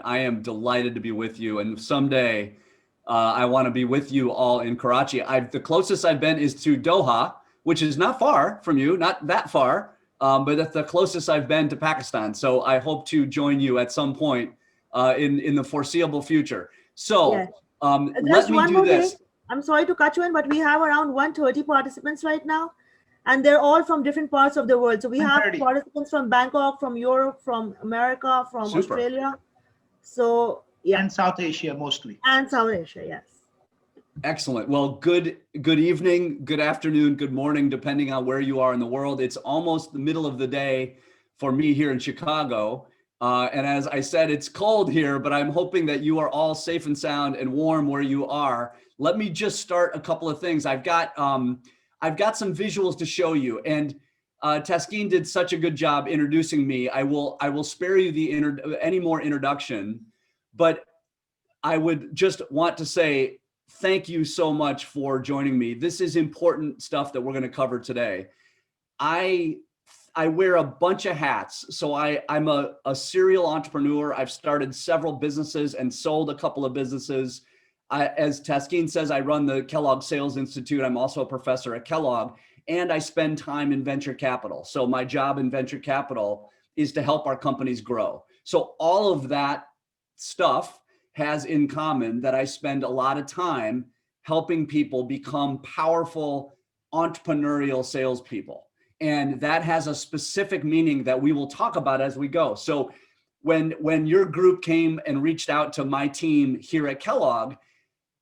I am delighted to be with you. And someday I want to be with you all in Karachi. The closest I've been is to Doha, which is not far from you, not that far, but that's the closest I've been to Pakistan. So I hope to join you at some point in the foreseeable future. So Yes. let Just me one do more thing. this. I'm sorry to cut you in, but we have around 130 participants right now, and they're all from different parts of the world. So we have 130. participants from Bangkok, from Europe, from America, from Super. Australia. So yeah, And South Asia mostly. and South Asia, yes. Excellent. Well, good evening, good afternoon, good morning, depending on where you are in the world. It's almost the middle of the day for me here in Chicago. And as I said, it's cold here, but I'm hoping that you are all safe and sound and warm where you are. Let me just start a couple of things. I've got some visuals to show you, and Taskeen did such a good job introducing me. I will spare you any more introduction, but I would just want to say thank you so much for joining me. This is important stuff that we're going to cover today. I wear a bunch of hats. So I'm a serial entrepreneur. I've started several businesses and sold a couple of businesses. As Taskeen says, I run the Kellogg Sales Institute. I'm also a professor at Kellogg, and I spend time in venture capital. So my job in venture capital is to help our companies grow. So all of that stuff has in common that I spend a lot of time helping people become powerful entrepreneurial salespeople. And that has a specific meaning that we will talk about as we go. So when your group came and reached out to my team here at Kellogg,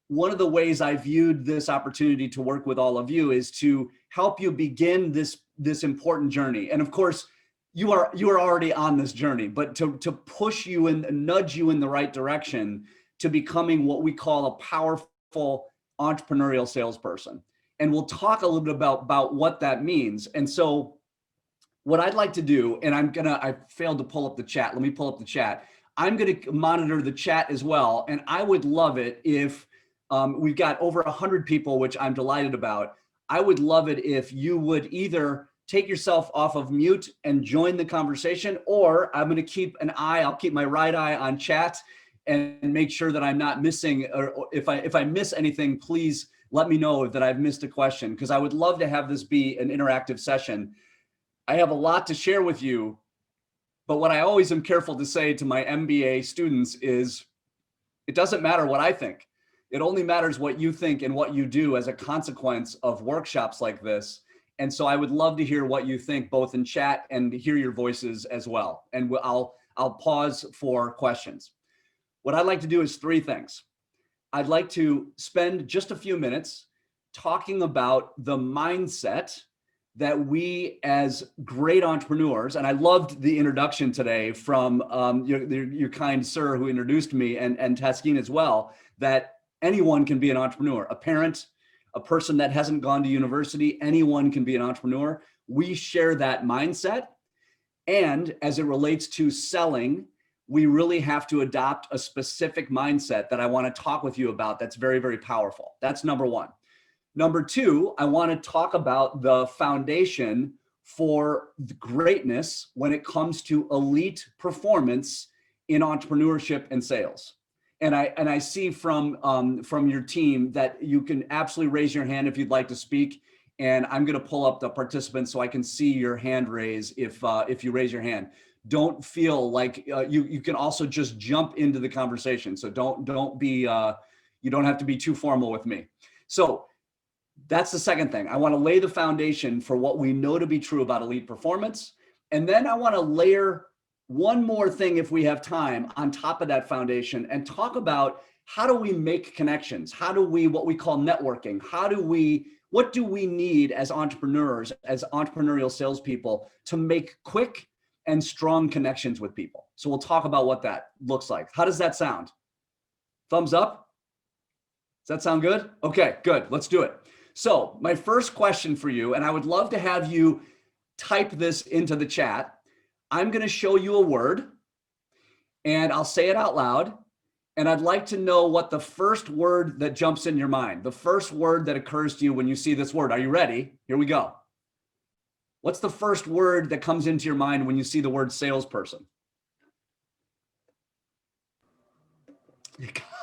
one of the ways I viewed this opportunity to work with all of you is to help you begin this important journey. And of course, you are already on this journey, but to push you and nudge you in the right direction to becoming what we call a powerful entrepreneurial salesperson. And we'll talk a little bit about what that means. And so what I'd like to do, and I failed to pull up the chat. Let me pull up the chat. I'm going to monitor the chat as well. And I would love it if we've got over 100 people, which I'm delighted about. I would love it if you would either take yourself off of mute and join the conversation, or I'm going to keep I'll keep my right eye on chat and make sure that I'm not missing, or if I miss anything, please let me know that I've missed a question, because I would love to have this be an interactive session. I have a lot to share with you, but what I always am careful to say to my MBA students is, it doesn't matter what I think. It only matters what you think and what you do as a consequence of workshops like this. And so I would love to hear what you think, both in chat and hear your voices as well. And I'll pause for questions. What I'd like to do is three things. I'd like to spend just a few minutes talking about the mindset that we as great entrepreneurs, and I loved the introduction today from your kind sir who introduced me, and Taskeen as well, that anyone can be an entrepreneur. A parent, a person that hasn't gone to university, anyone can be an entrepreneur. We share that mindset. And as it relates to selling, we really have to adopt a specific mindset that I want to talk with you about that's very, very powerful. That's number one. Number two, I want to talk about the foundation for greatness when it comes to elite performance in entrepreneurship and sales. And I see from your team that you can absolutely raise your hand if you'd like to speak. And I'm going to pull up the participants so I can see your hand raise if you raise your hand. Don't feel like you can also just jump into the conversation. So don't be you don't have to be too formal with me. So that's the second thing. I want to lay the foundation for what we know to be true about elite performance. And then I want to layer one more thing, if we have time, on top of that foundation and talk about how do we make connections? How do we, what we call networking? What do we need as entrepreneurs, as entrepreneurial salespeople to make quick and strong connections with people? So we'll talk about what that looks like. How does that sound? Thumbs up? Does that sound good? Okay, good. Let's do it. So my first question for you, and I would love to have you type this into the chat. I'm going to show you a word and I'll say it out loud. And I'd like to know what the first word that jumps in your mind, the first word that occurs to you when you see this word. Are you ready? Here we go. What's the first word that comes into your mind when you see the word salesperson?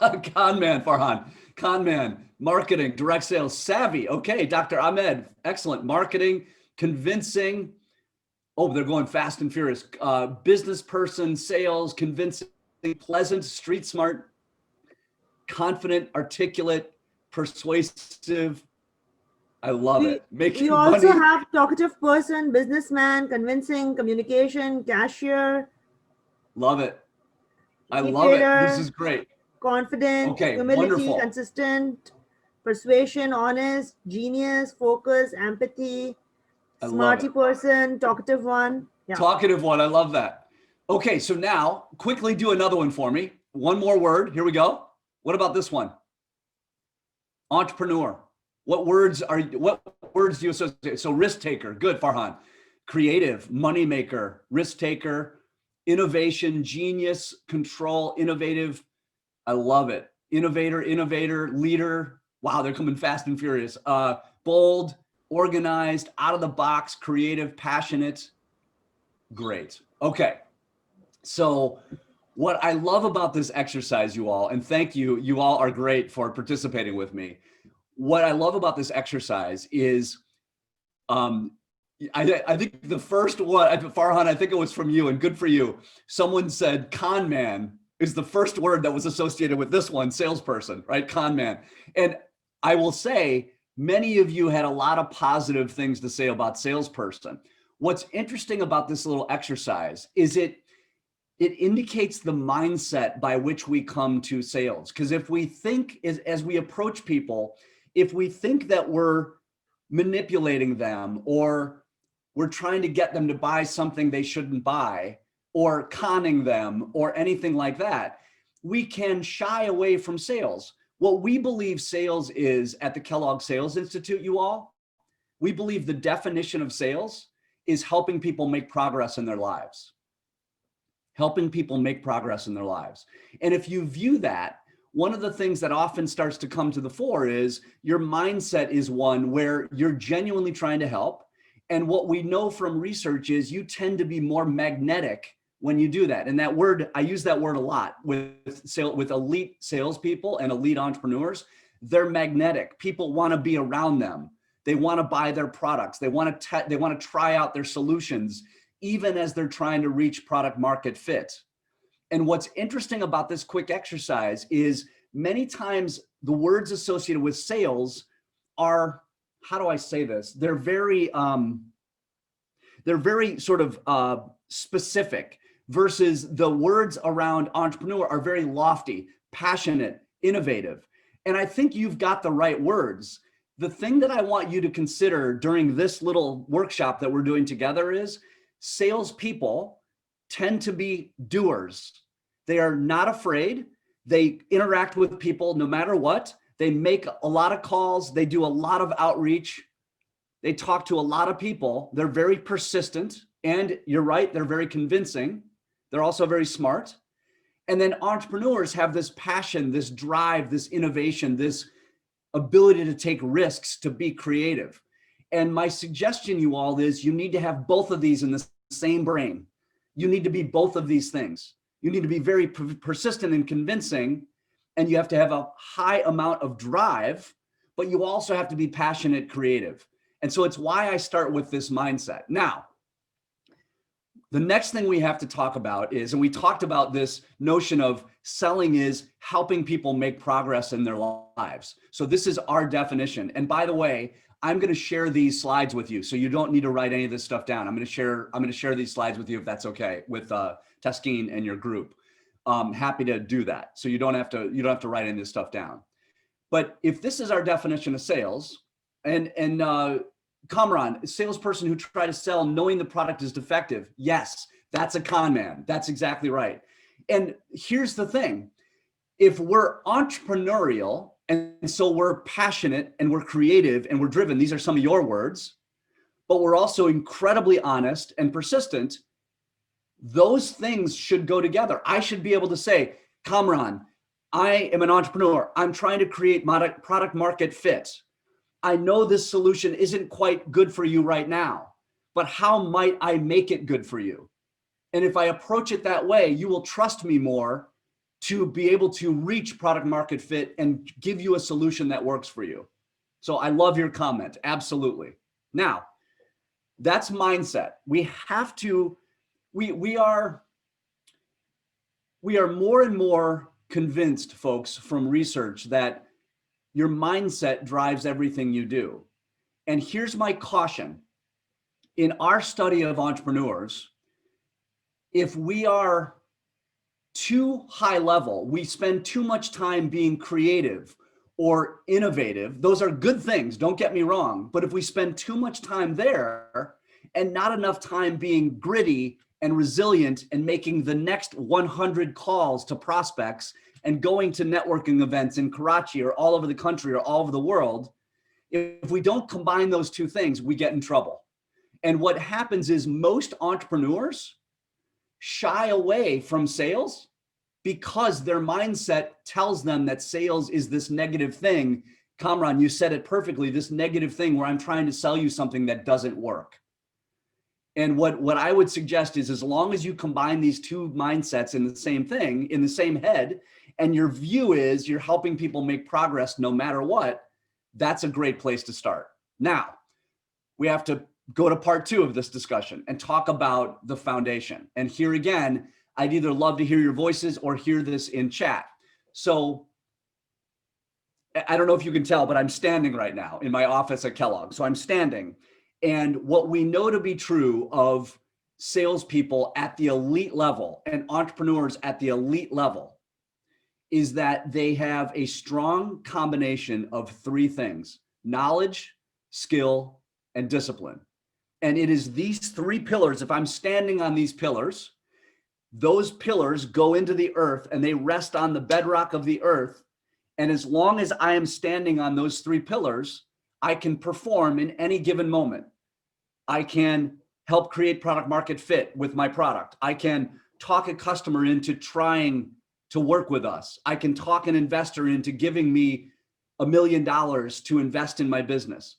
Con man, Farhan. Con man, marketing, direct sales, savvy. Okay, Dr. Ahmed, excellent. Marketing, convincing. Oh, they're going fast and furious. Business person, sales, convincing, pleasant, street smart, confident, articulate, persuasive. I love We it. we Making also money. have talkative person, businessman, convincing, communication, cashier, Love it. I love it. This e-trader, is great. confident, Okay, humility, wonderful. consistent, persuasion, honest, genius, focus, empathy, I love smarty it. person, talkative one. Yeah. Talkative one. I love that. Okay, so now quickly do another one for me. One more word. Here we go. What about this one? Entrepreneur. What words do you associate? So risk taker, good, Farhan. Creative, money maker, risk taker, innovation, genius, control, innovative. I love it. Innovator, leader. Wow, they're coming fast and furious. Bold, organized, out of the box, creative, passionate. Great. Okay. So what I love about this exercise, you all, and thank you, you all are great for participating with me. What I love about this exercise is, um, I think the first one, Farhan, I think it was from you, and good for you. Someone said con man is the first word that was associated with this one, salesperson, right? Con man. And I will say, many of you had a lot of positive things to say about salesperson. What's interesting about this little exercise is it indicates the mindset by which we come to sales. Because if we think, as we approach people, if we think that we're manipulating them, or we're trying to get them to buy something they shouldn't buy, or conning them, or anything like that, we can shy away from sales. What we believe sales is at the Kellogg Sales Institute, you all, we believe the definition of sales is helping people make progress in their lives. Helping people make progress in their lives. And if you view that, one of the things that often starts to come to the fore is your mindset is one where you're genuinely trying to help. And what we know from research is you tend to be more magnetic when you do that. And that word, I use that word a lot with elite salespeople and elite entrepreneurs. They're magnetic. People want to be around them. They want to buy their products. They want to try out their solutions, even as they're trying to reach product market fit. And what's interesting about this quick exercise is many times the words associated with sales are, how do I say this? They're very sort of specific, versus the words around entrepreneur are very lofty, passionate, innovative. And I think you've got the right words. The thing that I want you to consider during this little workshop that we're doing together is salespeople tend to be doers. They are not afraid. They interact with people no matter what. They make a lot of calls. They do a lot of outreach. They talk to a lot of people. They're very persistent. And you're right, they're very convincing. They're also very smart. And then entrepreneurs have this passion, this drive, this innovation, this ability to take risks, to be creative. And my suggestion, you all, is you need to have both of these in the same brain. You need to be both of these things. You need to be very persistent and convincing, and you have to have a high amount of drive, but you also have to be passionate, creative. And so it's why I start with this mindset. Now, the next thing we have to talk about is, and we talked about this notion of selling is helping people make progress in their lives. So this is our definition. And by the way, I'm going to share these slides with you, so you don't need to write any of this stuff down. I'm going to share these slides with you, if that's okay, with Taskeen and your group. Happy to do that, so you don't have to write any of this stuff down. But if this is our definition of sales, and Kamran, a salesperson who try to sell knowing the product is defective, yes, that's a con man. That's exactly right. And here's the thing: if we're entrepreneurial, and so we're passionate and we're creative and we're driven, these are some of your words, but we're also incredibly honest and persistent, those things should go together. I should be able to say, Kamran, I am an entrepreneur. I'm trying to create product market fit. I know this solution isn't quite good for you right now, but how might I make it good for you? And if I approach it that way, you will trust me more to be able to reach product market fit and give you a solution that works for you. So I love your comment. Absolutely. Now, that's mindset. We have to, we are more and more convinced, folks, from research that your mindset drives everything you do. And here's my caution. In our study of entrepreneurs, if we are too high level, we spend too much time being creative or innovative. Those are good things, don't get me wrong. But if we spend too much time there and not enough time being gritty and resilient and making the next 100 calls to prospects and going to networking events in Karachi or all over the country or all over the world, if we don't combine those two things, we get in trouble. And what happens is most entrepreneurs shy away from sales because their mindset tells them that sales is this negative thing. Kamran, you said it perfectly, this negative thing where I'm trying to sell you something that doesn't work. And what I would suggest is as long as you combine these two mindsets in the same thing, in the same head, and your view is you're helping people make progress no matter what, that's a great place to start. Now, we have to go to part 2 of this discussion and talk about the foundation. And here again, I'd either love to hear your voices or hear this in chat. So I don't know if you can tell, but I'm standing right now in my office at Kellogg. So I'm standing. And what we know to be true of salespeople at the elite level and entrepreneurs at the elite level is that they have a strong combination of 3 things: knowledge, skill, and discipline. And it is these 3 pillars. If I'm standing on these pillars, those pillars go into the earth and they rest on the bedrock of the earth. And as long as I am standing on those 3 pillars, I can perform in any given moment. I can help create product market fit with my product. I can talk a customer into trying to work with us. I can talk an investor into giving me $1 million to invest in my business.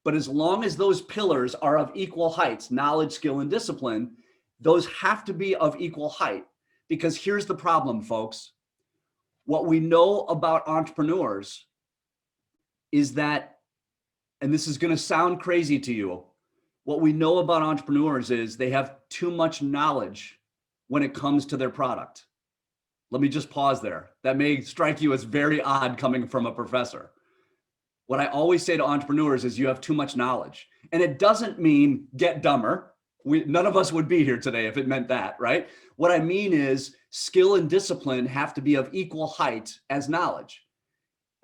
But as long as those pillars are of equal heights, knowledge, skill, and discipline, those have to be of equal height. Because here's the problem, folks. What we know about entrepreneurs is that, and this is going to sound crazy to you, what we know about entrepreneurs is they have too much knowledge when it comes to their product. Let me just pause there. That may strike you as very odd coming from a professor. What I always say to entrepreneurs is you have too much knowledge. And it doesn't mean get dumber. None of us would be here today if it meant that, right? What I mean is skill and discipline have to be of equal height as knowledge.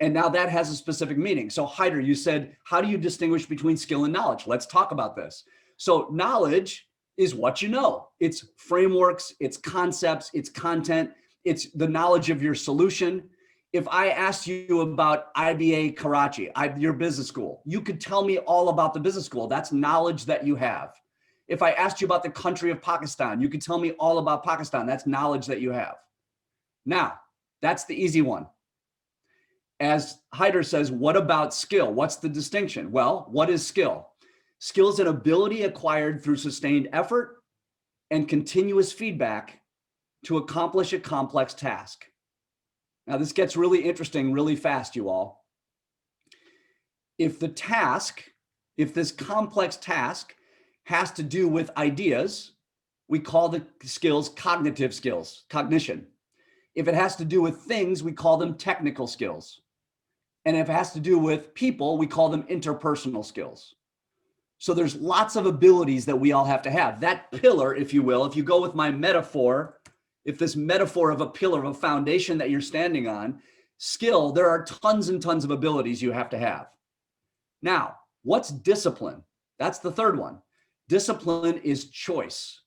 And now that has a specific meaning. So Haider, you said, how do you distinguish between skill and knowledge? Let's talk about this. So knowledge is what you know. It's frameworks, it's concepts, it's content, it's the knowledge of your solution. If I asked you about IBA Karachi, your business school, you could tell me all about the business school. That's knowledge that you have. If I asked you about the country of Pakistan, you could tell me all about Pakistan. That's knowledge that you have. Now, that's the easy one. As Haider says, what about skill? What's the distinction? Well, what is skill? Skill is an ability acquired through sustained effort and continuous feedback to accomplish a complex task. Now, this gets really interesting really fast, you all. If this complex task has to do with ideas, we call the skills cognitive skills, cognition. If it has to do with things, we call them technical skills. And if it has to do with people, we call them interpersonal skills. So there's lots of abilities that we all have to have. That pillar, if you will, if you go with my metaphor, if this metaphor of a pillar, of a foundation that you're standing on, skill, there are tons and tons of abilities you have to have. Now, what's discipline? That's the third one. Discipline is choice.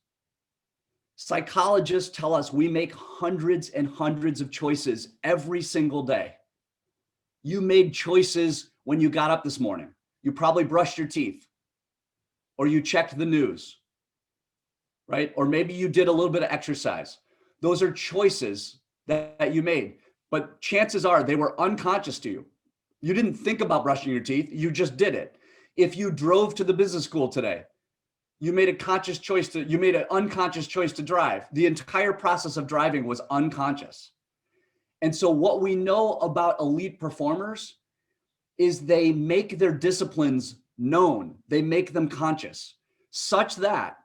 Psychologists tell us we make hundreds and hundreds of choices every single day. You made choices when you got up this morning. You probably brushed your teeth, or you checked the news, right? Or maybe you did a little bit of exercise. Those are choices that you made, but chances are they were unconscious to you. You didn't think about brushing your teeth, you just did it. If you drove to the business school today, you made an unconscious choice to drive. The entire process of driving was unconscious. And so what we know about elite performers is they make their disciplines known. They make them conscious, such that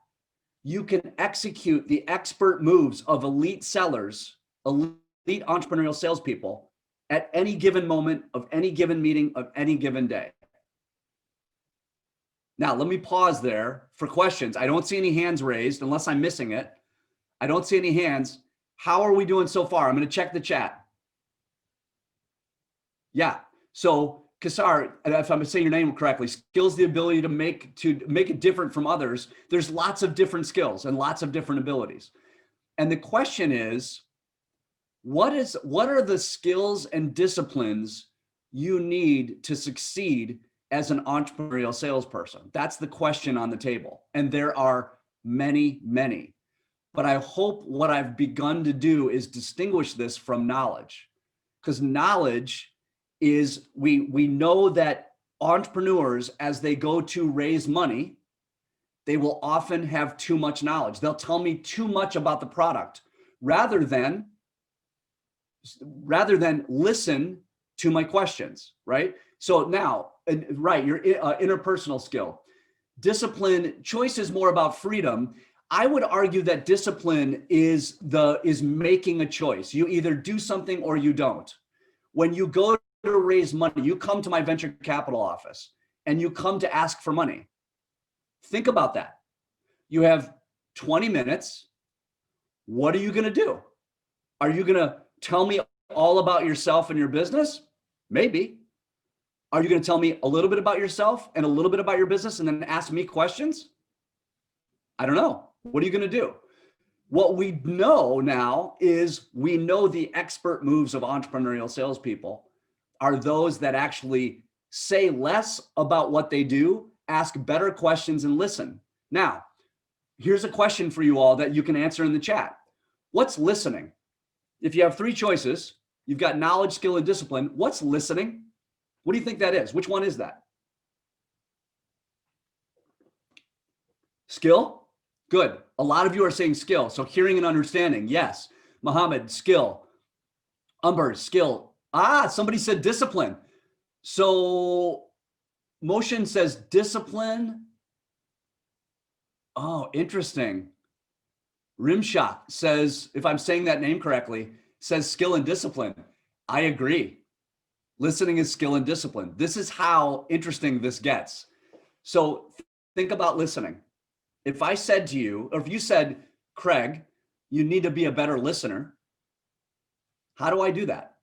you can execute the expert moves of elite sellers, elite entrepreneurial salespeople at any given moment of any given meeting of any given day. Now, let me pause there for questions. I don't see any hands raised unless I'm missing it. I don't see any hands. How are we doing so far? I'm going to check the chat. Yeah. So Kasar, if I'm saying your name correctly, skills the ability to make it different from others. There's lots of different skills and lots of different abilities. And the question is, what are the skills and disciplines you need to succeed as an entrepreneurial salesperson? That's the question on the table. And there are many, many. But I hope what I've begun to do is distinguish this from knowledge, because knowledge is, we know that entrepreneurs, as they go to raise money, they will often have too much knowledge. They'll tell me too much about the product rather than listen to my questions, right? So now, right, your interpersonal skill. Discipline, choice is more about freedom. I would argue that discipline is making a choice. You either do something or you don't. When you go to raise money, you come to my venture capital office and you come to ask for money. Think about that. You have 20 minutes. What are you going to do? Are you going to tell me all about yourself and your business? Maybe. Are you going to tell me a little bit about yourself and a little bit about your business and then ask me questions? I don't know. What are you going to do? What we know now is we know the expert moves of entrepreneurial salespeople are those that actually say less about what they do, ask better questions, and listen. Now, here's a question for you all that you can answer in the chat. What's listening? If you have three choices, you've got knowledge, skill, and discipline. What's listening? What do you think that is? Which one is that? Skill? Good. A lot of you are saying skill. So hearing and understanding. Yes. Mohammed, skill. Umber, skill. Somebody said discipline. So Motion says discipline. Oh, interesting. Rimshot says, if I'm saying that name correctly, says skill and discipline. I agree. Listening is skill and discipline. This is how interesting this gets. So think about listening. If I said to you, or if you said, Craig, you need to be a better listener, how do I do that?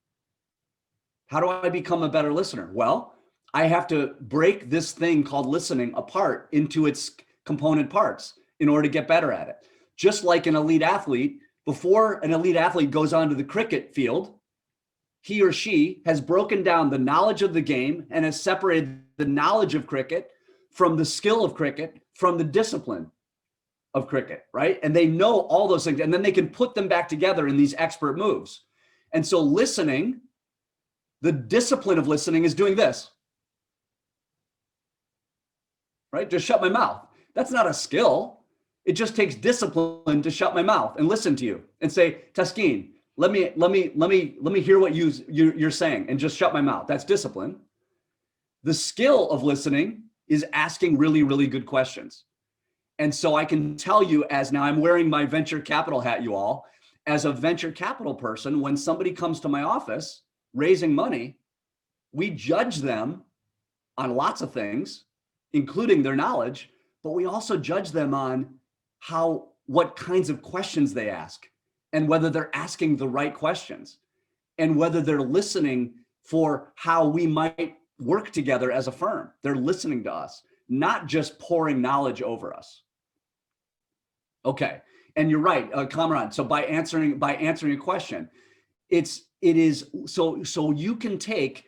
How do I become a better listener? Well, I have to break this thing called listening apart into its component parts in order to get better at it. Just like an elite athlete, before an elite athlete goes onto the cricket field, he or she has broken down the knowledge of the game and has separated the knowledge of cricket from the skill of cricket, from the discipline of cricket, right? And they know all those things, and then they can put them back together in these expert moves. And so listening, the discipline of listening is doing this, right? Just shut my mouth. That's not a skill. It just takes discipline to shut my mouth and listen to you and say, Taskeen, let me hear what you're saying and just shut my mouth. That's discipline. The skill of listening is asking really, really good questions. And so I can tell you, as now I'm wearing my venture capital hat, you all, as a venture capital person, when somebody comes to my office raising money, we judge them on lots of things, including their knowledge, but we also judge them on what kinds of questions they ask and whether they're asking the right questions and whether they're listening for how we might work together as a firm. They're listening to us, not just pouring knowledge over us. Okay, and you're right, Kamran. So by answering a question, it is so you can take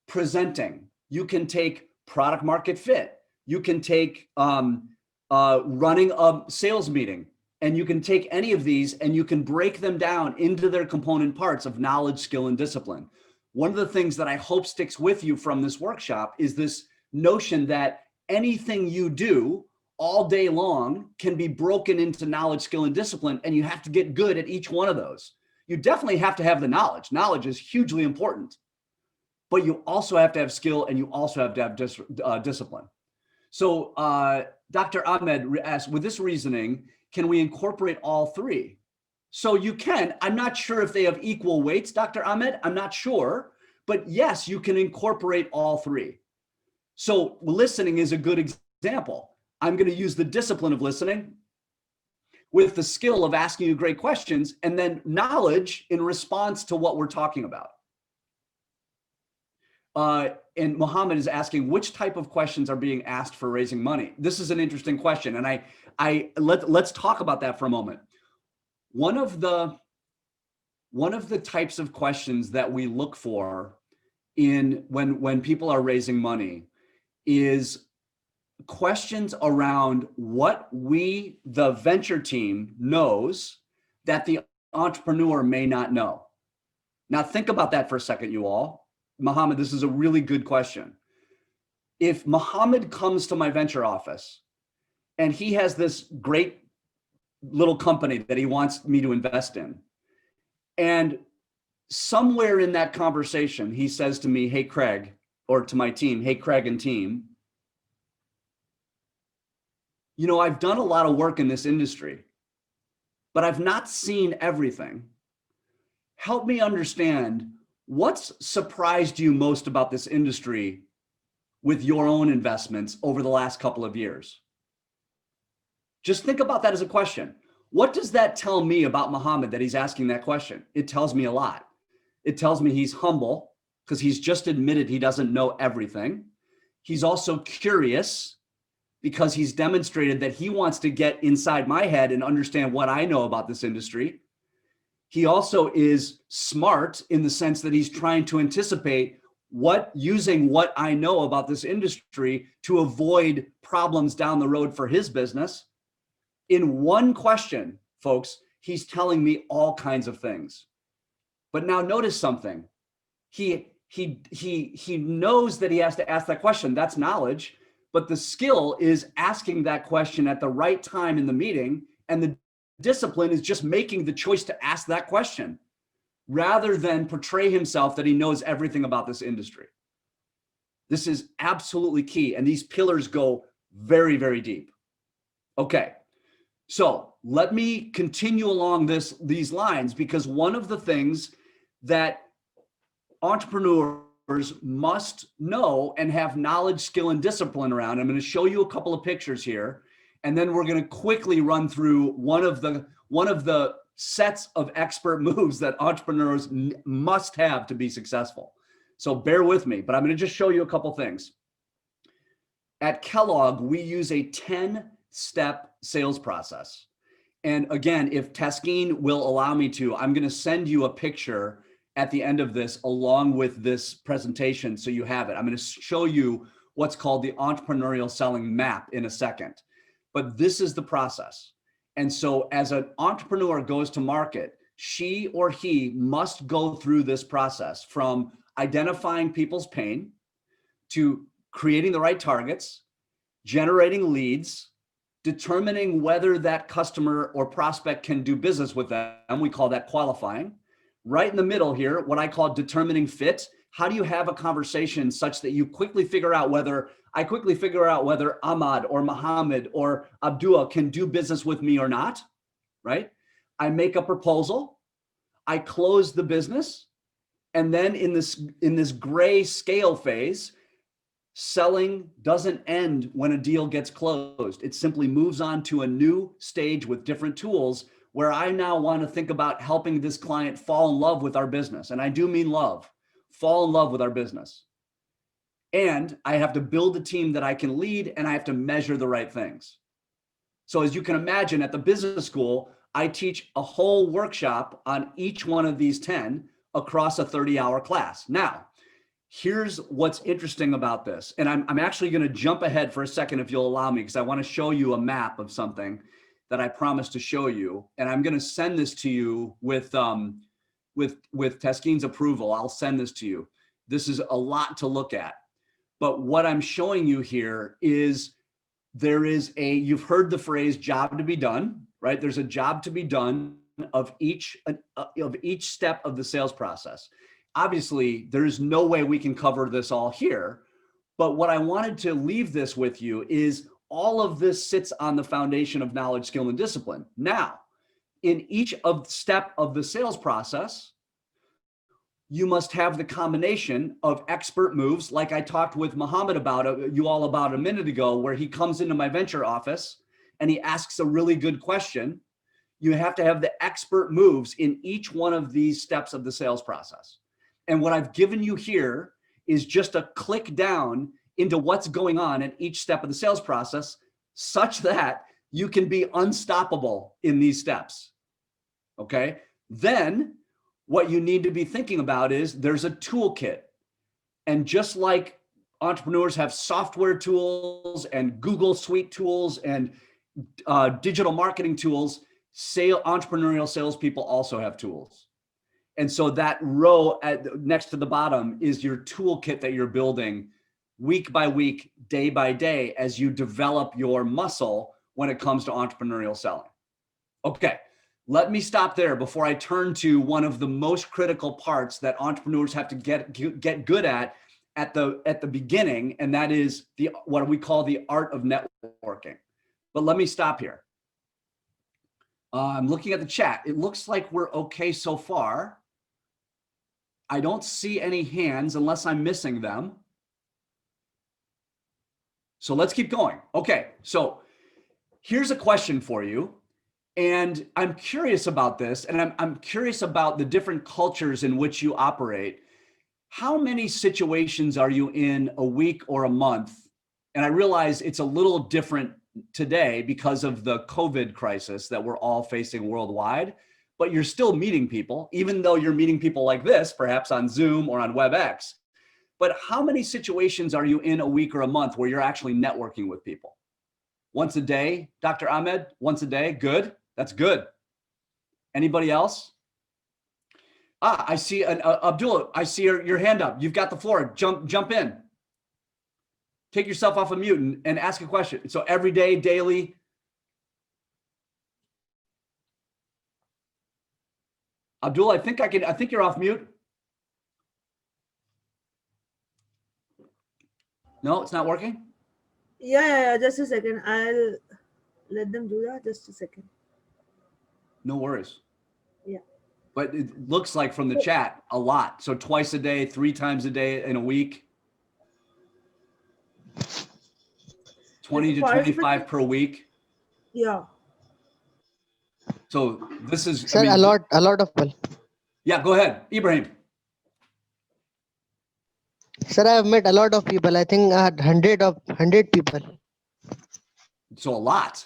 presenting, you can take product market fit, you can take running a sales meeting, and you can take any of these and you can break them down into their component parts of knowledge, skill, and discipline. One of the things that I hope sticks with you from this workshop is this notion that anything you do all day long can be broken into knowledge, skill, and discipline, and you have to get good at each one of those. You definitely have to have the knowledge. Knowledge is hugely important, but you also have to have skill and you also have to have discipline. So Dr. Ahmed asked, with this reasoning, can we incorporate all three? So you can. I'm not sure if they have equal weights, Dr. Ahmed. I'm not sure. But yes, you can incorporate all three. So listening is a good example. I'm going to use the discipline of listening with the skill of asking you great questions, and then knowledge in response to what we're talking about. And Mohammed is asking, which type of questions are being asked for raising money? This is an interesting question, and let's talk about that for a moment. One of the types of questions that we look for in when people are raising money is questions around what we, the venture team, knows that the entrepreneur may not know. Now think about that for a second, you all. Mohammed, this is a really good question. If Mohammed comes to my venture office and he has this great little company that he wants me to invest in, and somewhere in that conversation, he says to me, hey, Craig, or to my team, hey, Craig and team, you know, I've done a lot of work in this industry, but I've not seen everything. Help me understand what's surprised you most about this industry with your own investments over the last couple of years. Just think about that as a question. What does that tell me about Mohammed that he's asking that question? It tells me a lot. It tells me he's humble because he's just admitted he doesn't know everything. He's also curious because he's demonstrated that he wants to get inside my head and understand what I know about this industry. He also is smart in the sense that he's trying to anticipate using what I know about this industry to avoid problems down the road for his business. In one question, folks, he's telling me all kinds of things. But now notice something. He knows that he has to ask that question. That's knowledge. But the skill is asking that question at the right time in the meeting, and the discipline is just making the choice to ask that question rather than portray himself that he knows everything about this industry. This is absolutely key, and these pillars go very, very deep. Okay, so let me continue along these lines, because one of the things that entrepreneurs must know and have knowledge, skill, and discipline around. I'm going to show you a couple of pictures here, and then we're going to quickly run through one of the sets of expert moves that entrepreneurs must have to be successful. So bear with me, but I'm going to just show you a couple things. At Kellogg, we use a 10-step sales process. And again, if Taskeen will allow me to, I'm going to send you a picture at the end of this, along with this presentation, so you have it. I'm going to show you what's called the entrepreneurial selling map in a second. But this is the process. And so as an entrepreneur goes to market, she or he must go through this process, from identifying people's pain to creating the right targets, generating leads, determining whether that customer or prospect can do business with them. We call that qualifying. Right in the middle here, what I call determining fit. How do you have a conversation such that you quickly figure out whether Ahmad or Mohammed or Abdullah can do business with me or not, right? I make a proposal, I close the business, and then in this gray scale phase, selling doesn't end when a deal gets closed. It simply moves on to a new stage with different tools, where I now want to think about helping this client fall in love with our business. And I do mean love, fall in love with our business. And I have to build a team that I can lead, and I have to measure the right things. So as you can imagine, at the business school, I teach a whole workshop on each one of these 10 across a 30-hour class. Now, here's what's interesting about this. And I'm actually going to jump ahead for a second, if you'll allow me, because I want to show you a map of something that I promised to show you. And I'm going to send this to you with Taskeen's approval. I'll send this to you. This is a lot to look at. But what I'm showing you here is you've heard the phrase job to be done, right? There's a job to be done of each step of the sales process. Obviously, there's no way we can cover this all here, but what I wanted to leave this with you is all of this sits on the foundation of knowledge, skill, and discipline. Now, in each step of the sales process, you must have the combination of expert moves, like I talked with Muhammad about a minute ago, where he comes into my venture office and he asks a really good question. You have to have the expert moves in each one of these steps of the sales process. And what I've given you here is just a click down into what's going on at each step of the sales process, such that you can be unstoppable in these steps. Okay? Then what you need to be thinking about is there's a toolkit. And just like entrepreneurs have software tools and Google Suite tools and digital marketing tools, entrepreneurial salespeople also have tools. And so that row next to the bottom is your toolkit that you're building week by week, day by day, as you develop your muscle when it comes to entrepreneurial selling. Okay, let me stop there before I turn to one of the most critical parts that entrepreneurs have to get good at the beginning, and that is what we call the art of networking. But let me stop here. I'm looking at the chat. It looks like we're okay so far. I don't see any hands unless I'm missing them. So let's keep going. Okay, so here's a question for you. And I'm curious about this, and I'm curious about the different cultures in which you operate. How many situations are you in a week or a month? And I realize it's a little different today because of the COVID crisis that we're all facing worldwide, but you're still meeting people, even though you're meeting people like this, perhaps on Zoom or on WebEx. But how many situations are you in a week or a month where you're actually networking with people? Once a day, Dr. Ahmed? Once a day? Good. That's good. Anybody else? I see Abdullah. I see your hand up. You've got the floor. Jump in. Take yourself off of mute and ask a question. So every day, daily. Abdullah, I think you're off mute. No, it's not working. Yeah. Just a second. I'll let them do that. Just a second. No worries. Yeah. But it looks like from the chat, a lot. So twice a day, 3 times a day in a week. 20 to 25 per week. Yeah. So this is Sir, a lot of people. Yeah, go ahead, Ibrahim. Sir, I have met a lot of people. I think 100 people. So a lot.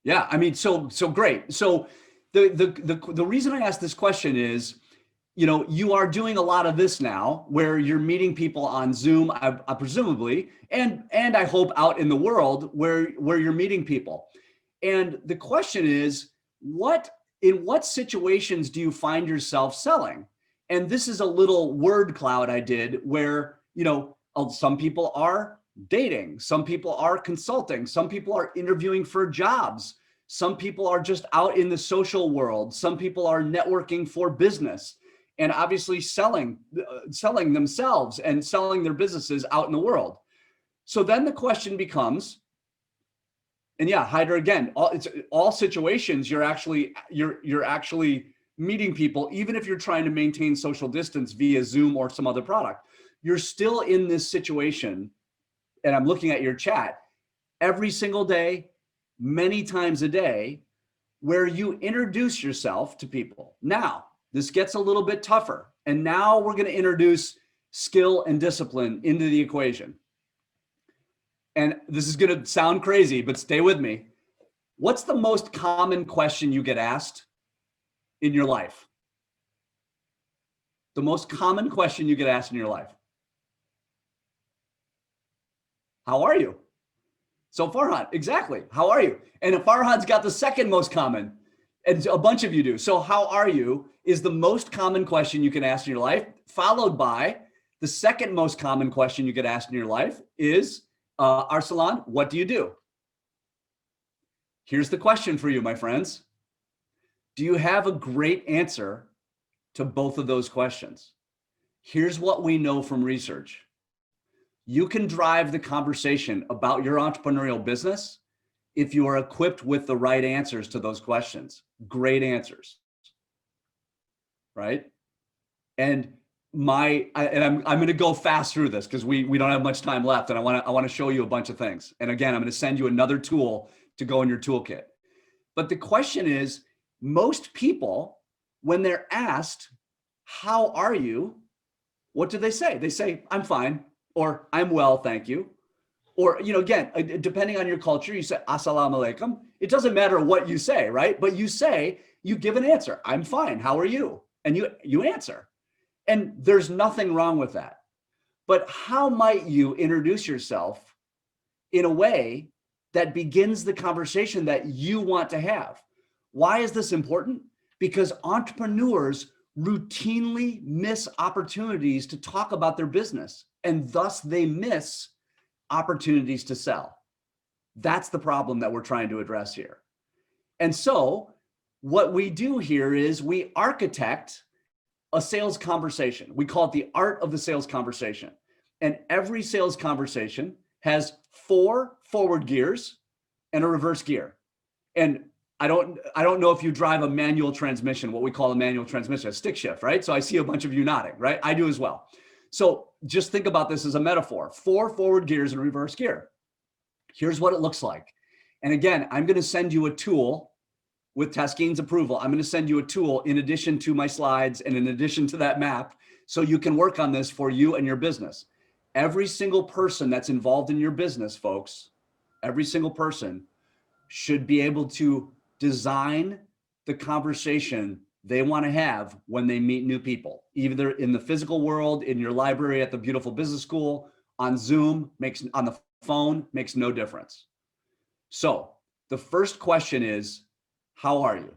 Yeah, I mean, so great. So the reason I asked this question is, you are doing a lot of this now, where you're meeting people on Zoom, presumably, and I hope out in the world where you're meeting people. And the question is, in what situations do you find yourself selling? And this is a little word cloud I did where, some people are dating, some people are consulting, some people are interviewing for jobs, some people are just out in the social world, some people are networking for business, and obviously selling themselves and selling their businesses out in the world. So then the question becomes, and yeah, Hyder, again, all situations you're actually meeting people, even if you're trying to maintain social distance via Zoom or some other product, you're still in this situation. And I'm looking at your chat every single day, many times a day, where you introduce yourself to people. Now, this gets a little bit tougher. And now we're going to introduce skill and discipline into the equation. And this is going to sound crazy, but stay with me. What's the most common question you get asked in your life? The most common question you get asked in your life. How are you? So Farhad, exactly. How are you? And Farhad's got the second most common, and a bunch of you do. So how are you is the most common question you can ask in your life, followed by the second most common question you get asked in your life is, Arsalan, what do you do? Here's the question for you, my friends. Do you have a great answer to both of those questions? Here's what we know from research. You can drive the conversation about your entrepreneurial business if you are equipped with the right answers to those questions. Great answers, right? And I'm going to go fast through this because we don't have much time left, and I want to show you a bunch of things. And again, I'm going to send you another tool to go in your toolkit. But the question is, most people, when they're asked, how are you? What do they say? They say, I'm fine, or I'm well, thank you. Or, again, depending on your culture, you say, assalamu alaikum. It doesn't matter what you say, right? But you give an answer. I'm fine. How are you? And you answer. And there's nothing wrong with that. But how might you introduce yourself in a way that begins the conversation that you want to have? Why is this important? Because entrepreneurs routinely miss opportunities to talk about their business, and thus they miss opportunities to sell. That's the problem that we're trying to address here. And so what we do here is we architect a sales conversation. We call it the art of the sales conversation. And every sales conversation has 4 forward gears and a reverse gear. And I don't know if you drive a manual transmission, what we call a manual transmission, a stick shift, right? So I see a bunch of you nodding, right? I do as well. So just think about this as a metaphor: 4 forward gears and a reverse gear. Here's what it looks like. And again, I'm going to send you a tool with Taskeen's approval. I'm going to send you a tool in addition to my slides and in addition to that map, so you can work on this for you and your business. Every single person that's involved in your business, folks, every single person should be able to design the conversation they want to have when they meet new people, either in the physical world, in your library, at the beautiful business school, on Zoom, on the phone, makes no difference. So the first question is, how are you?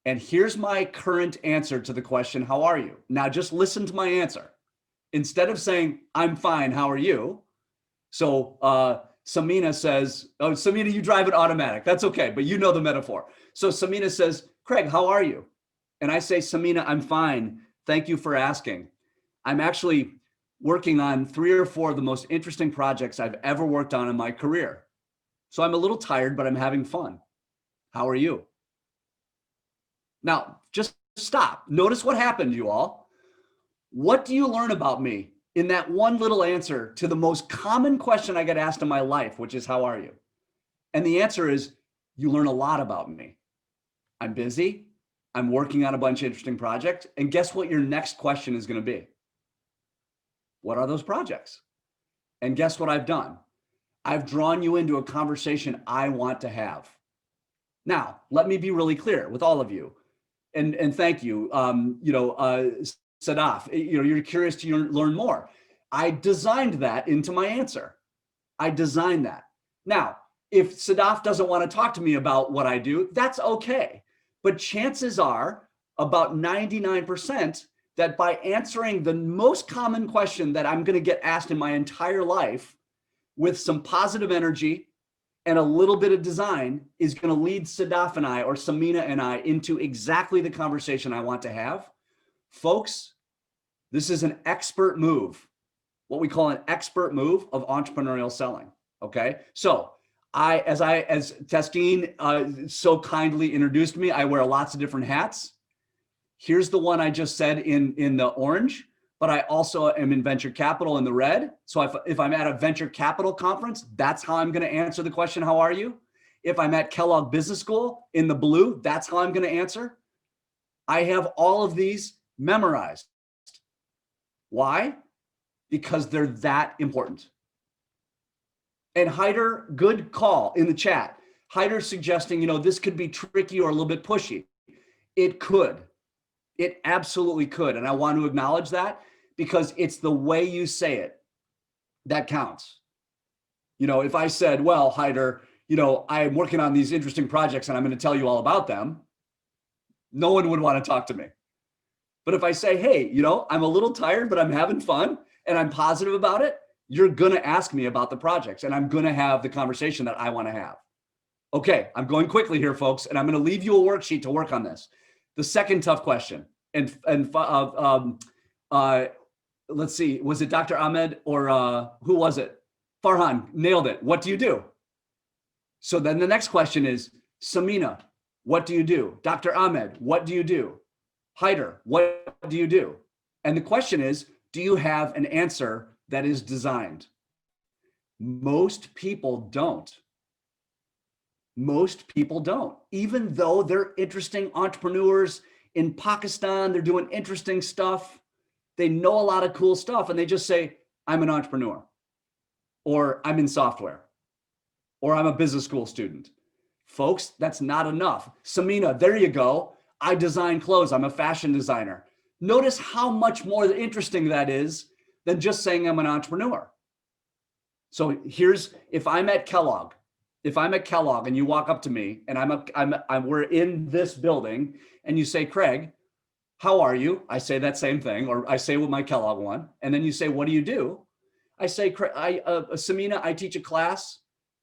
And here's my current answer to the question, how are you? Now just listen to my answer. Instead of saying, I'm fine, how are you? So Samina says, oh, Samina, you drive it automatic. That's okay, but you know the metaphor. So Samina says, Craig, how are you? And I say, Samina, I'm fine. Thank you for asking. I'm actually working on 3 or 4 of the most interesting projects I've ever worked on in my career. So I'm a little tired, but I'm having fun. How are you? Now, just stop. Notice what happened, you all. What do you learn about me in that one little answer to the most common question I get asked in my life, which is, how are you? And the answer is, you learn a lot about me. I'm busy. I'm working on a bunch of interesting projects. And guess what your next question is going to be? What are those projects? And guess what I've done? I've drawn you into a conversation I want to have. Now, let me be really clear with all of you. And thank you, Sadaf, you're curious to learn more. I designed that into my answer. I designed that. Now, if Sadaf doesn't want to talk to me about what I do, that's okay. But chances are about 99% that by answering the most common question that I'm going to get asked in my entire life with some positive energy and a little bit of design is going to lead Sadaf and I, or Samina and I, into exactly the conversation I want to have. Folks, this is an expert move, what we call an expert move of entrepreneurial selling. Okay. So as Taskeen so kindly introduced me, I wear lots of different hats. Here's the one I just said in the orange, but I also am in venture capital in the red. So if I'm at a venture capital conference, that's how I'm going to answer the question, how are you? If I'm at Kellogg Business School in the blue, that's how I'm going to answer. I have all of these memorized. Why? Because they're that important. And Hyder, good call in the chat. Hyder suggesting, this could be tricky or a little bit pushy. It could. It absolutely could. And I want to acknowledge that because it's the way you say it that counts. If I said, well, Hyder, I'm working on these interesting projects and I'm going to tell you all about them, no one would want to talk to me. But if I say, hey, I'm a little tired, but I'm having fun and I'm positive about it, you're going to ask me about the projects and I'm going to have the conversation that I want to have. Okay, I'm going quickly here, folks, and I'm going to leave you a worksheet to work on this. The second tough question, let's see, was it Dr. Ahmed or who was it? Farhan nailed it. What do you do? So then the next question is, Samina, what do you do? Dr. Ahmed, what do you do? Haider, what do you do? And the question is, do you have an answer that is designed? Most people don't. Most people don't. Even though they're interesting entrepreneurs in Pakistan, they're doing interesting stuff. They know a lot of cool stuff and they just say, I'm an entrepreneur, or I'm in software, or I'm a business school student. Folks, that's not enough. Samina, there you go. I design clothes. I'm a fashion designer. Notice how much more interesting that is than just saying I'm an entrepreneur. So here's, if I'm at Kellogg and you walk up to me and we're in this building and you say, Craig, how are you? I say that same thing, or I say with my Kellogg one. And then you say, what do you do? I say, Samina, I teach a class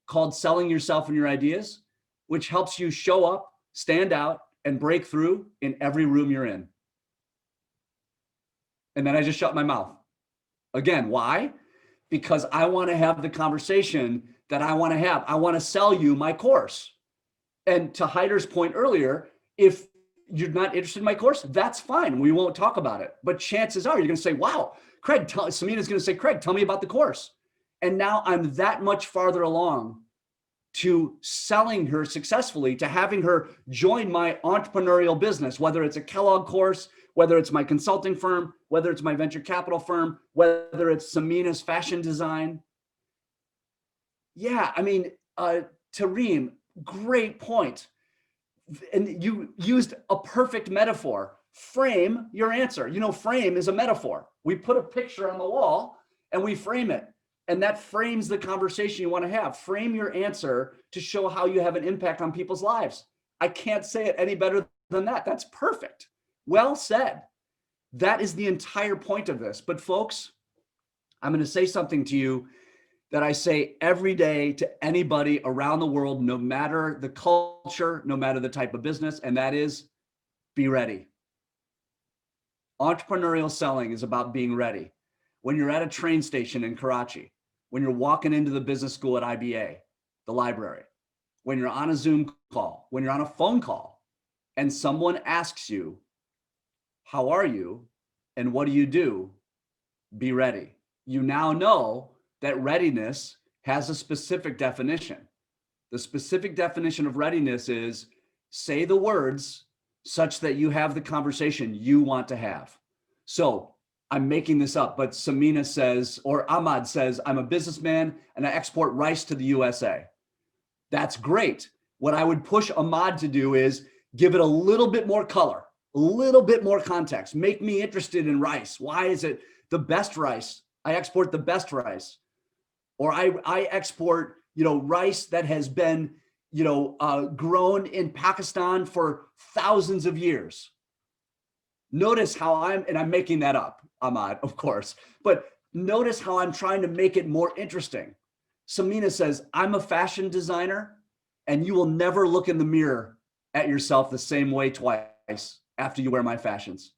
called Selling Yourself and Your Ideas, which helps you show up, stand out, and break through in every room you're in. And then I just shut my mouth. Again, why? Because I want to have the conversation that I want to have. I want to sell you my course. And to Haider's point earlier, if you're not interested in my course, that's fine. We won't talk about it. But chances are you're going to say, wow, Craig, Samina's going to say, Craig, tell me about the course. And now I'm that much farther along to selling her successfully, to having her join my entrepreneurial business, whether it's a Kellogg course, whether it's my consulting firm, whether it's my venture capital firm, whether it's Samina's fashion design. Yeah, I mean, Tareem, great point. And you used a perfect metaphor. Frame your answer. You know, frame is a metaphor. We put a picture on the wall and we frame it. And that frames the conversation you want to have. Frame your answer to show how you have an impact on people's lives. I can't say it any better than that. That's perfect. Well said. That is the entire point of this. But folks, I'm going to say something to you that I say every day to anybody around the world, no matter the culture, no matter the type of business, and that is, be ready. Entrepreneurial selling is about being ready. When you're at a train station in Karachi, when you're walking into the business school at IBA, the library, when you're on a Zoom call, when you're on a phone call, and someone asks you, how are you? And what do you do? Be ready. You now know that readiness has a specific definition. The specific definition of readiness is say the words such that you have the conversation you want to have. So I'm making this up, but Samina says, or Ahmad says, I'm a businessman and I export rice to the USA. That's great. What I would push Ahmad to do is give it a little bit more color, a little bit more context, make me interested in rice. Why is it the best rice? I export the best rice. Or I export, rice that has been, grown in Pakistan for thousands of years. Notice how I'm making that up, Ahmad, of course, but notice how I'm trying to make it more interesting. Samina says, I'm a fashion designer, and you will never look in the mirror at yourself the same way twice after you wear my fashions.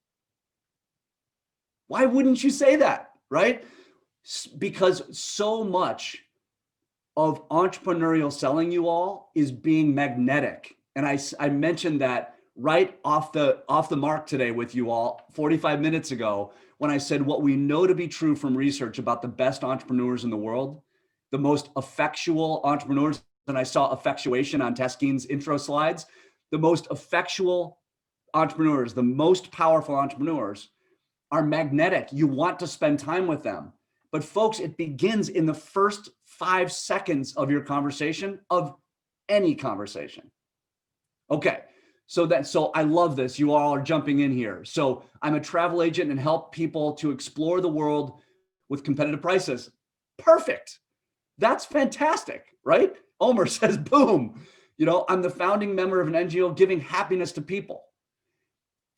Why wouldn't you say that, right? Because so much of entrepreneurial selling, you all, is being magnetic. And I mentioned that right off the mark today with you all 45 minutes ago, when I said what we know to be true from research about the best entrepreneurs in the world, the most effectual entrepreneurs, and I saw effectuation on Taskeen's intro slides, the most effectual entrepreneurs, the most powerful entrepreneurs are magnetic. You want to spend time with them. But folks, it begins in the first 5 seconds of your conversation, of any conversation. Okay, so I love this. You all are jumping in here. So I'm a travel agent and help people to explore the world with competitive prices. Perfect. That's fantastic, right? Omer says, boom. I'm the founding member of an NGO giving happiness to people.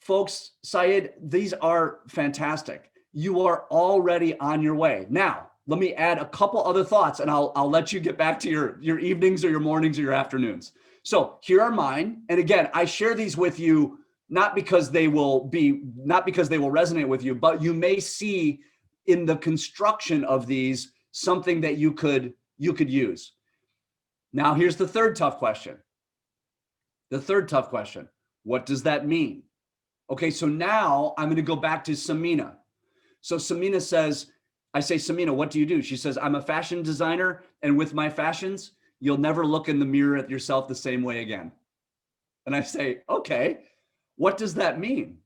Folks, Syed, these are fantastic. You are already on your way. Now, let me add a couple other thoughts and I'll let you get back to your evenings or your mornings or your afternoons. So here are mine. And again, I share these with you, not because they will resonate with you, but you may see in the construction of these something that you could use. Now, here's the third tough question. What does that mean? Okay, so now I'm going to go back to Samina. So Samina says, I say, Samina, what do you do? She says, I'm a fashion designer, and with my fashions, you'll never look in the mirror at yourself the same way again. And I say, okay, what does that mean?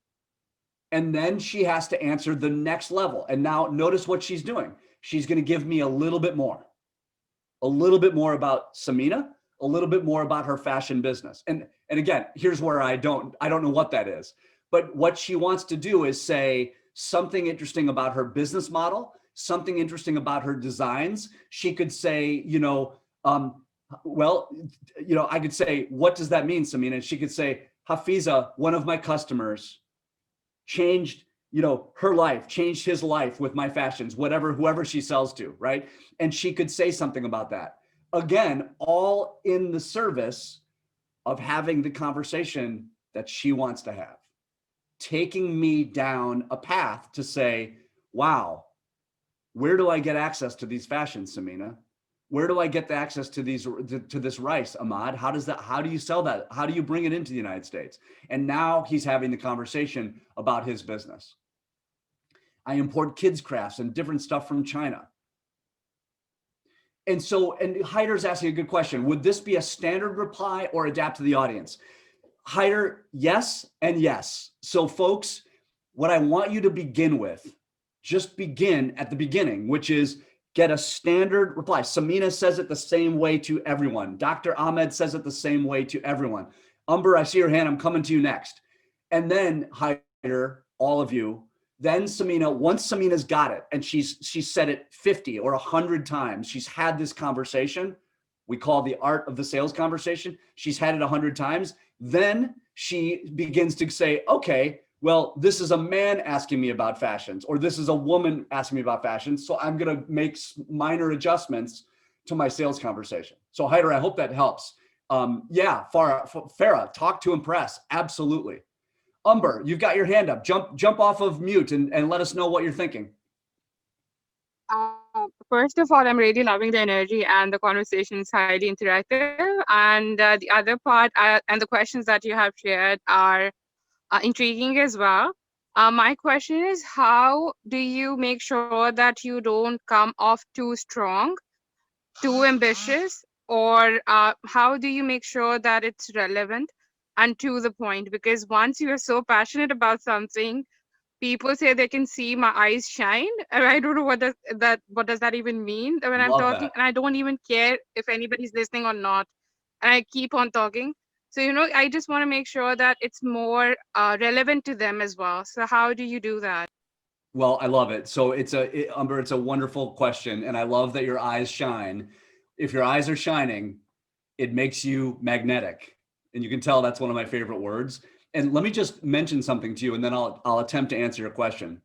And then she has to answer the next level. And now notice what she's doing. She's going to give me a little bit more about Samina, a little bit more about her fashion business. And again, here's where I don't know what that is, but what she wants to do is say something interesting about her business model, something interesting about her designs. She could say, I could say, what does that mean, Samina? And she could say, Hafiza, one of my customers, changed her life, changed his life with my fashions, whoever she sells to, right? And she could say something about that. Again, all in the service of having the conversation that she wants to have, taking me down a path to say, wow, where do I get access to these fashions, Samina? Where do I get the access to this rice, Ahmad? How do you sell that? How do you bring it into the United States? And now he's having the conversation about his business. I import kids crafts and different stuff from China. And Hyder's asking a good question. Would this be a standard reply or adapt to the audience? Hyder, yes and yes. So folks, what I want you to begin with, just begin at the beginning, which is get a standard reply. Samina says it the same way to everyone. Dr. Ahmed says it the same way to everyone. Umber, I see your hand. I'm coming to you next. And then Hyder, all of you, then Samina, once Samina's got it and she's said it 50 or 100 times, she's had this conversation, we call the art of the sales conversation. She's had it 100 times. Then she begins to say, okay, well, this is a man asking me about fashions, or this is a woman asking me about fashions. So I'm going to make minor adjustments to my sales conversation. So Hyder, I hope that helps. Farah, talk to impress. Absolutely. Umber, you've got your hand up. Jump off of mute and let us know what you're thinking. First of all, I'm really loving the energy, and the conversation is highly interactive. And the other part and the questions that you have shared are intriguing as well. My question is, how do you make sure that you don't come off too strong, too ambitious, or how do you make sure that it's relevant and to the point? Because once you are so passionate about something, people say they can see my eyes shine, and I don't know what does that even mean when I'm talking. And I don't even care if anybody's listening or not, and I keep on talking. So I just want to make sure that it's more relevant to them as well. So how do you do that? Well, I love it. So Umber, it's a wonderful question, and I love that your eyes shine. If your eyes are shining, it makes you magnetic, and you can tell that's one of my favorite words. And let me just mention something to you, and then I'll attempt to answer your question.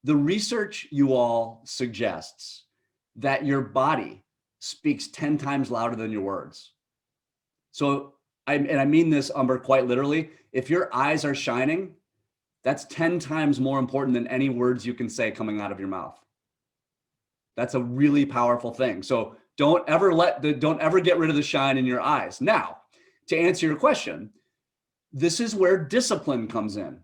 The research you all suggests that your body speaks 10 times louder than your words. So I mean this, Umber, quite literally. If your eyes are shining, that's 10 times more important than any words you can say coming out of your mouth. That's a really powerful thing. So don't ever get rid of the shine in your eyes. Now, to answer your question, this is where discipline comes in.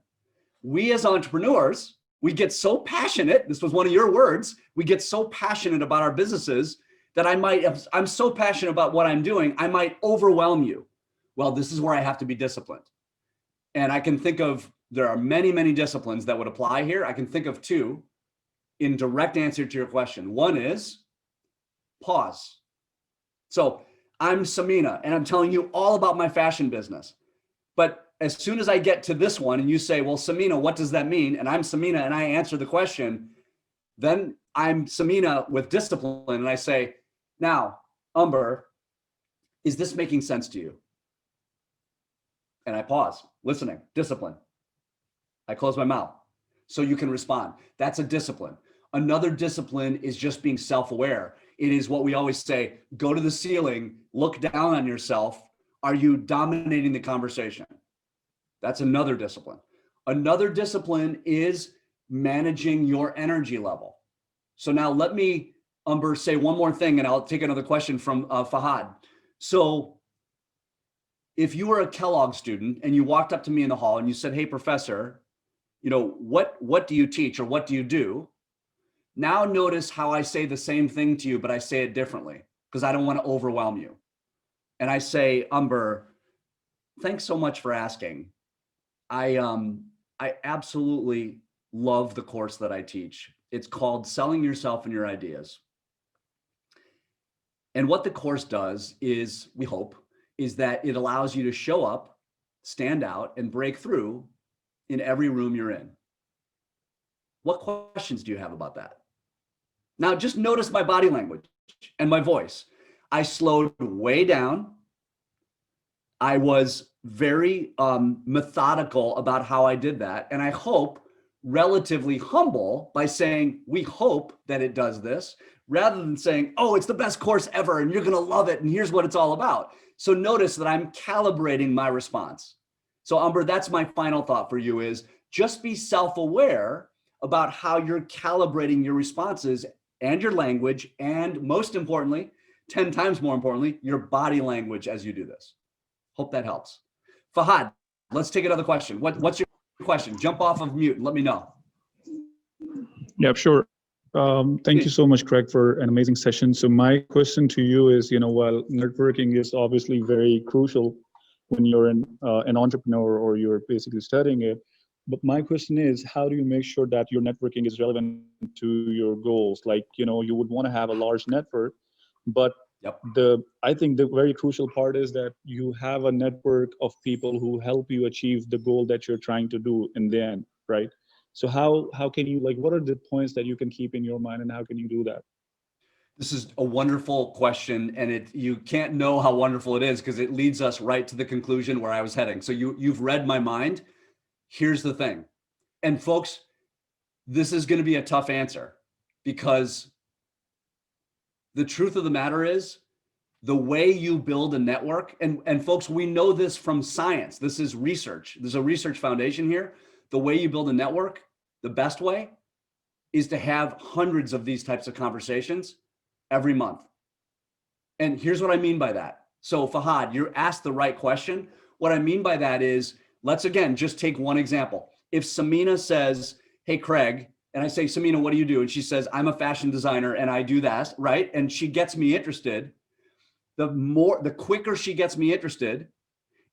We as entrepreneurs, we get so passionate. This was one of your words. We get so passionate about our businesses that I'm so passionate about what I'm doing, I might overwhelm you. Well, this is where I have to be disciplined. And I can think of, there are many, many disciplines that would apply here. I can think of two in direct answer to your question. One is pause. So I'm Samina, and I'm telling you all about my fashion business. But as soon as I get to this one and you say, well, Samina, what does that mean? And I'm Samina and I answer the question, then I'm Samina with discipline. And I say, now, Umber, is this making sense to you? And I pause, listening, discipline. I close my mouth so you can respond. That's a discipline. Another discipline is just being self-aware. It is what we always say, go to the ceiling, look down on yourself. Are you dominating the conversation? That's another discipline. Another discipline is managing your energy level. So now let me, Umber, say one more thing and I'll take another question from Fahad. So if you were a Kellogg student and you walked up to me in the hall and you said, hey, professor, what do you teach or what do you do? Now notice how I say the same thing to you, but I say it differently because I don't want to overwhelm you. And I say, Umber, thanks so much for asking. I absolutely love the course that I teach. It's called Selling Yourself and Your Ideas. And what the course does is, we hope, is that it allows you to show up, stand out, and break through in every room you're in. What questions do you have about that? Now, just notice my body language and my voice. I slowed way down. I was very methodical about how I did that. And I hope relatively humble by saying, we hope that it does this, rather than saying, oh, it's the best course ever and you're going to love it and here's what it's all about. So notice that I'm calibrating my response. So Umber, that's my final thought for you is just be self-aware about how you're calibrating your responses and your language, and most importantly, 10 times more importantly, your body language as you do this. Hope that helps. Fahad, let's take another question. What's your question? Jump off of mute and let me know. Yeah, sure. Thank you so much, Craig, for an amazing session. So my question to you is, while networking is obviously very crucial when you're an entrepreneur or you're basically studying it, but my question is, how do you make sure that your networking is relevant to your goals? Like, you would want to have a large network, but yep. I think the very crucial part is that you have a network of people who help you achieve the goal that you're trying to do in the end, right? So how can you, what are the points that you can keep in your mind and how can you do that? This is a wonderful question, and you can't know how wonderful it is because it leads us right to the conclusion where I was heading. So you've read my mind. Here's the thing. And folks, this is going to be a tough answer because the truth of the matter is the way you build a network, and folks, we know this from science. This is research. There's a research foundation here. The way you build a network, the best way is to have hundreds of these types of conversations every month. And here's what I mean by that. So Fahad, you asked the right question. What I mean by that is, let's again, just take one example. If Samina says, hey, Craig, and I say, Samina, what do you do? And she says, I'm a fashion designer and I do that, right? And she gets me interested. The quicker she gets me interested,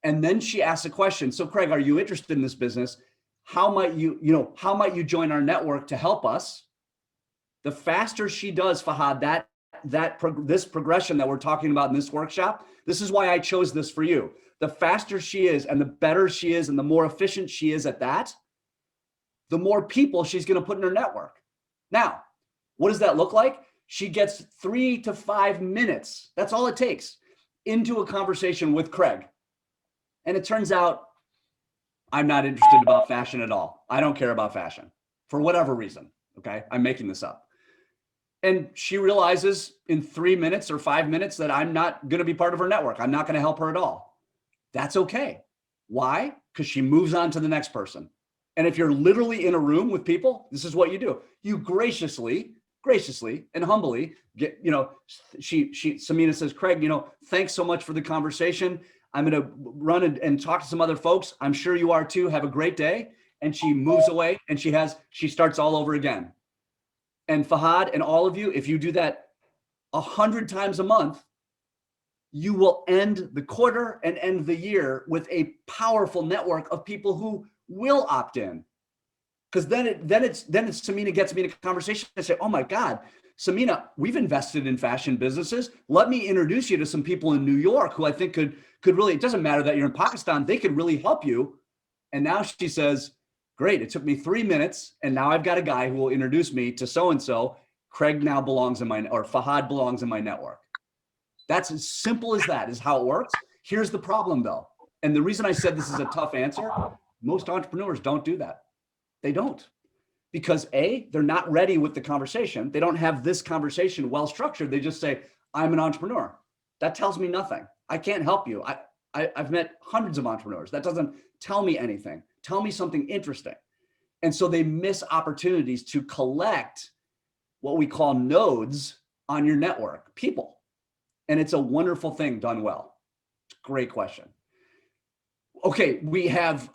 and then she asks a question. So Craig, are you interested in this business? How might you join our network to help us? The faster she does, Fahad, this progression that we're talking about in this workshop, this is why I chose this for you. The faster she is and the better she is and the more efficient she is at that, the more people she's going to put in her network. Now, what does that look like? She gets 3 to 5 minutes. That's all it takes into a conversation with Craig. And it turns out I'm not interested about fashion at all. I don't care about fashion for whatever reason. Okay. I'm making this up. And she realizes in 3 minutes or 5 minutes that I'm not going to be part of her network. I'm not going to help her at all. That's okay. Why? Because she moves on to the next person. And if you're literally in a room with people, this is what you do. You graciously and humbly get, Samina says, Craig, thanks so much for the conversation. I'm going to run and talk to some other folks. I'm sure you are too. Have a great day. And she moves away and she starts all over again. And Fahad and all of you, if you do that 100 times a month, you will end the quarter and end the year with a powerful network of people who will opt in. Because then it's Samina gets me in a conversation and say, oh my God, Samina, we've invested in fashion businesses. Let me introduce you to some people in New York who I think could really, it doesn't matter that you're in Pakistan, they could really help you. And now she says, great, it took me 3 minutes and now I've got a guy who will introduce me to so-and-so. Craig now belongs in Fahad belongs in my network. That's as simple as that is how it works. Here's the problem though. And the reason I said this is a tough answer, most entrepreneurs don't do that. They don't. because A, they're not ready with the conversation. They don't have this conversation well structured. They just say, I'm an entrepreneur. That tells me nothing. I can't help you. I've met hundreds of entrepreneurs. That doesn't tell me anything. Tell me something interesting. And so they miss opportunities to collect what we call nodes on your network, people. And it's a wonderful thing done well. Great question. Okay, we have,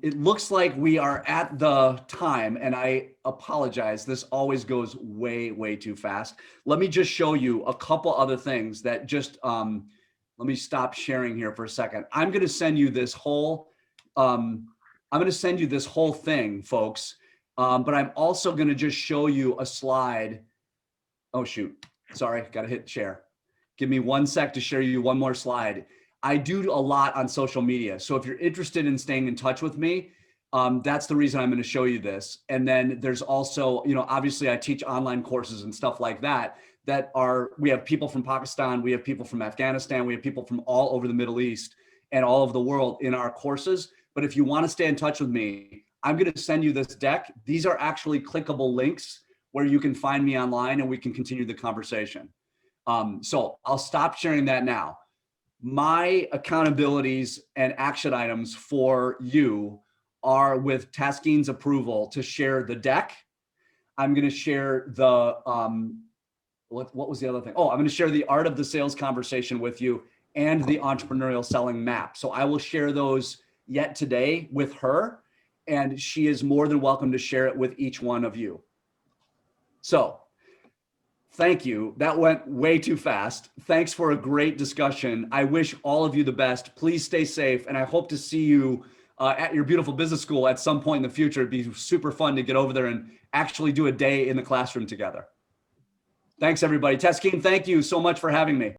it looks like we are at the time, and I apologize. This always goes way, way too fast. Let me just show you a couple other things that just, let me stop sharing here for a second. I'm gonna send you this whole, thing, folks. But I'm also gonna just show you a slide. Oh shoot, sorry, gotta hit share. Give me 1 sec to share you one more slide. I do a lot on social media. So if you're interested in staying in touch with me, that's the reason I'm going to show you this. And then there's also, obviously I teach online courses and stuff like that, we have people from Pakistan, we have people from Afghanistan, we have people from all over the Middle East and all over the world in our courses. But if you want to stay in touch with me, I'm going to send you this deck. These are actually clickable links where you can find me online and we can continue the conversation. So I'll stop sharing that now. My accountabilities and action items for you are with Taskeen's approval to share the deck. I'm going to share the, what was the other thing? Oh, I'm going to share the art of the sales conversation with you and the entrepreneurial selling map. So I will share those yet today with her, and she is more than welcome to share it with each one of you. So thank you. That went way too fast. Thanks for a great discussion. I wish all of you the best. Please stay safe. And I hope to see you at your beautiful business school at some point in the future. It'd be super fun to get over there and actually do a day in the classroom together. Thanks, everybody. Taskeen, thank you so much for having me.